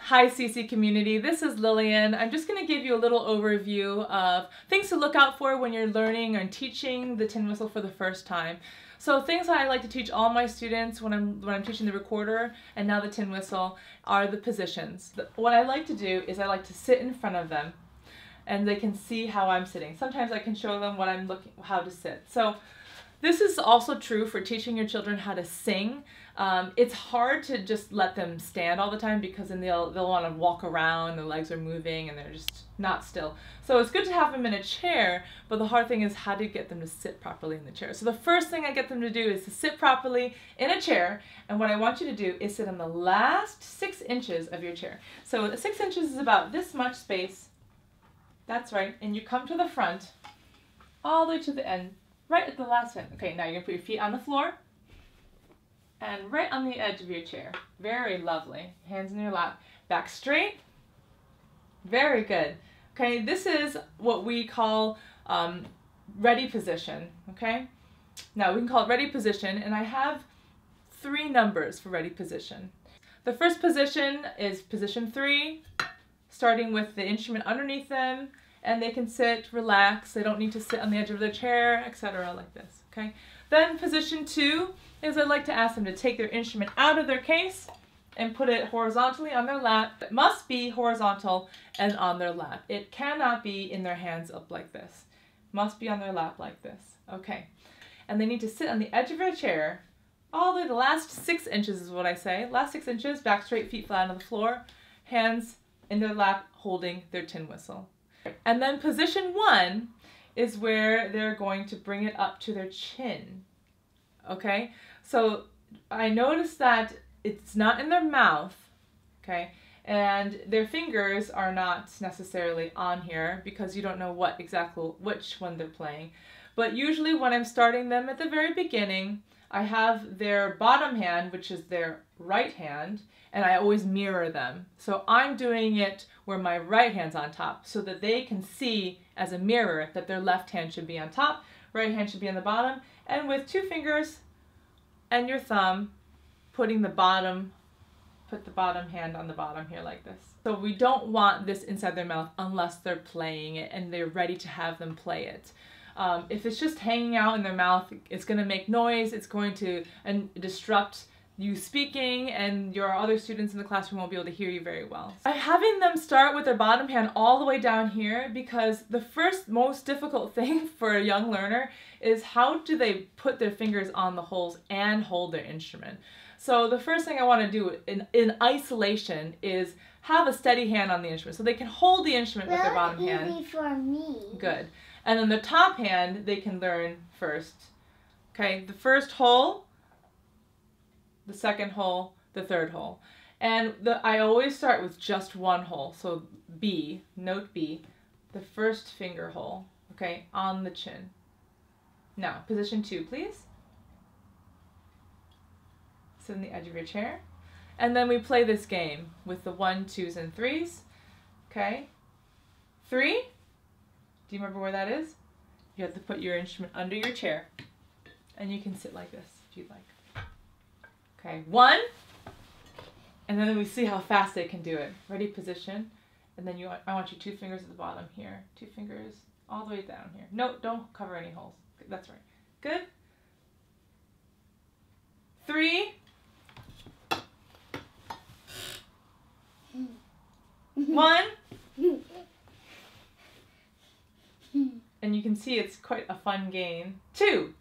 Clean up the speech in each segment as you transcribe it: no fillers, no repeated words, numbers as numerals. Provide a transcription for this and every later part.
Hi CC community, this is Lillian. I'm just going to give you a little overview of things to look out for when you're learning and teaching the tin whistle for the first time. So things that I like to teach all my students when I'm teaching the recorder and now the tin whistle are the positions. What I like to do is I like to sit in front of them and they can see how I'm sitting. Sometimes I can show them how to sit. So this is also true for teaching your children how to sing. It's hard to just let them stand all the time because then they'll want to walk around, their legs are moving and they're just not still. So it's good to have them in a chair, but the hard thing is how to get them to sit properly in the chair. So the first thing I get them to do is to sit properly in a chair, and what I want you to do is sit on the last 6 inches of your chair. So 6 inches is about this much space. That's right, and you come to the front all the way to the end. Right at the last one. Okay, now you're going to put your feet on the floor and right on the edge of your chair. Very lovely. Hands in your lap. Back straight. Very good. Okay, this is what we call ready position. Okay, now we can call it ready position, and I have 3 numbers for ready position. The first position is position 3, starting with the instrument underneath them. And they can sit, relax, they don't need to sit on the edge of their chair, etc. like this, okay? Then position 2 is I'd like to ask them to take their instrument out of their case and put it horizontally on their lap. It must be horizontal and on their lap. It cannot be in their hands up like this. It must be on their lap like this, okay? And they need to sit on the edge of their chair all the way, the last 6 inches is what I say. Last 6 inches, back straight, feet flat on the floor, hands in their lap holding their tin whistle. And then position 1 is where they're going to bring it up to their chin. Okay, so I noticed that it's not in their mouth, okay, and their fingers are not necessarily on here because you don't know which one they're playing. But usually when I'm starting them at the very beginning, I have their bottom hand, which is their right hand, and I always mirror them. So I'm doing it where my right hand's on top so that they can see as a mirror that their left hand should be on top, right hand should be on the bottom, and with 2 fingers and your thumb, put the bottom hand on the bottom here like this. So we don't want this inside their mouth unless they're playing it and they're ready to have them play it. If it's just hanging out in their mouth, it's going to make noise, it's going to disrupt you speaking, and your other students in the classroom won't be able to hear you very well. I'm having them start with their bottom hand all the way down here because the first most difficult thing for a young learner is how do they put their fingers on the holes and hold their instrument. So the first thing I want to do in isolation is have a steady hand on the instrument so they can hold the instrument with their bottom hand. Easy for me. Good. And then the top hand they can learn first. Okay, the first hole, the second hole, the third hole. And I always start with just one hole. So B, note B, the first finger hole, okay, on the chin. Now, position 2, please. Sit on the edge of your chair. And then we play this game with the 1s, 2s, and 3s. Okay. 3. Do you remember where that is? You have to put your instrument under your chair. And you can sit like this if you'd like. Okay, 1, and then we see how fast they can do it. Ready, position, and then I want you 2 fingers at the bottom here, 2 fingers all the way down here. No, don't cover any holes. That's right. Good. 3. 1. And you can see it's quite a fun game. 2.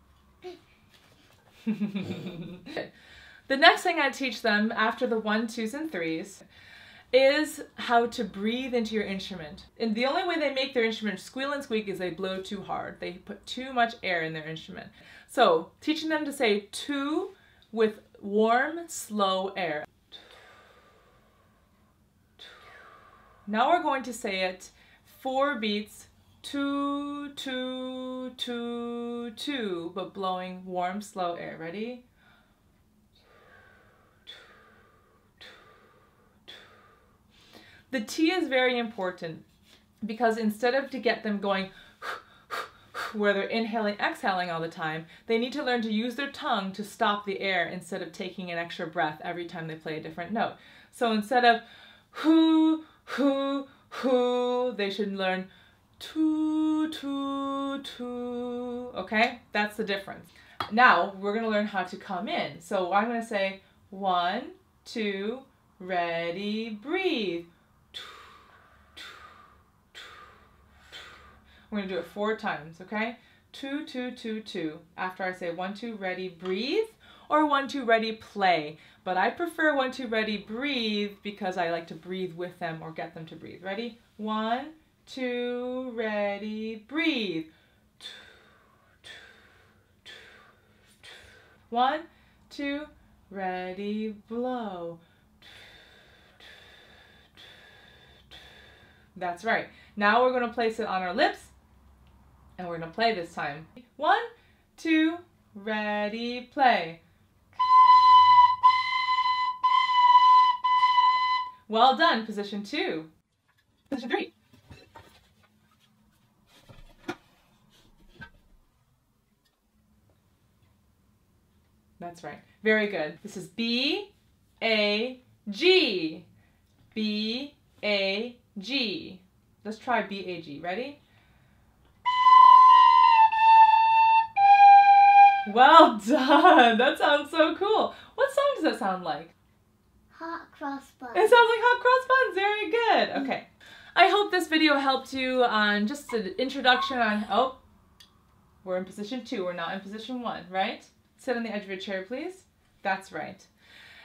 The next thing I teach them after the 1s, 2s, and 3s is how to breathe into your instrument. And the only way they make their instrument squeal and squeak is they blow too hard. They put too much air in their instrument. So teaching them to say 2 with warm, slow air. Now we're going to say it 4 beats, 2, 2, 2, 2, but blowing warm, slow air. Ready? The T is very important because instead of to get them going where they're inhaling, exhaling all the time, they need to learn to use their tongue to stop the air instead of taking an extra breath every time they play a different note. So instead of Whoo, whoo, whoo. They should learn too, too, too. Okay, that's the difference. Now we're going to learn how to come in. So I'm going to say 1, 2, ready, breathe. We're going to do it 4 times, okay? 2, 2, 2, 2. After I say 1, 2, ready, breathe, or 1, 2, ready, play. But I prefer 1, 2, ready, breathe because I like to breathe with them or get them to breathe. Ready? 1, 2, ready, breathe. 1, 2, ready, blow. That's right. Now we're going to place it on our lips and we're going to play this time. 1, 2, ready, play. Well done. Position 2. Position 3. That's right. Very good. This is B, A, G. B, A, G. Let's try B, A, G. Ready? Well done. That sounds so cool. What song does that sound like? Hot cross buns. It sounds like hot cross buns. Very good. Okay. I hope this video helped you on just an introduction on, oh, we're in position 2. We're not in position 1, right? Sit on the edge of your chair, please. That's right.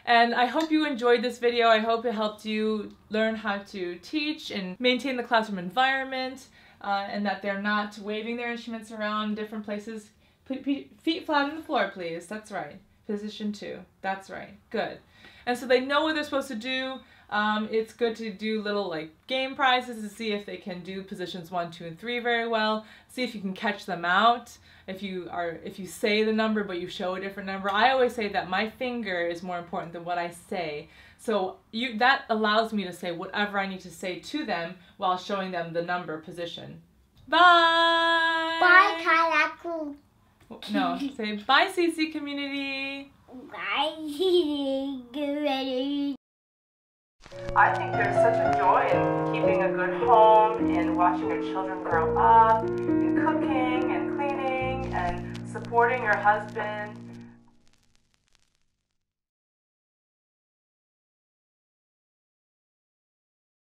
And I hope you enjoyed this video. I hope it helped you learn how to teach and maintain the classroom environment and that they're not waving their instruments around different places. Feet flat on the floor, please. That's right. Position 2. That's right. Good. And so they know what they're supposed to do. It's good to do little like game prizes to see if they can do positions 1, 2, and 3 very well. See if you can catch them out. If you say the number but you show a different number. I always say that my finger is more important than what I say. So that allows me to say whatever I need to say to them while showing them the number position. Bye! Bye, Kalaku. No, say bye, CC community. Bye, get ready. I think there's such a joy in keeping a good home, in watching your children grow up, in cooking and cleaning and supporting your husband.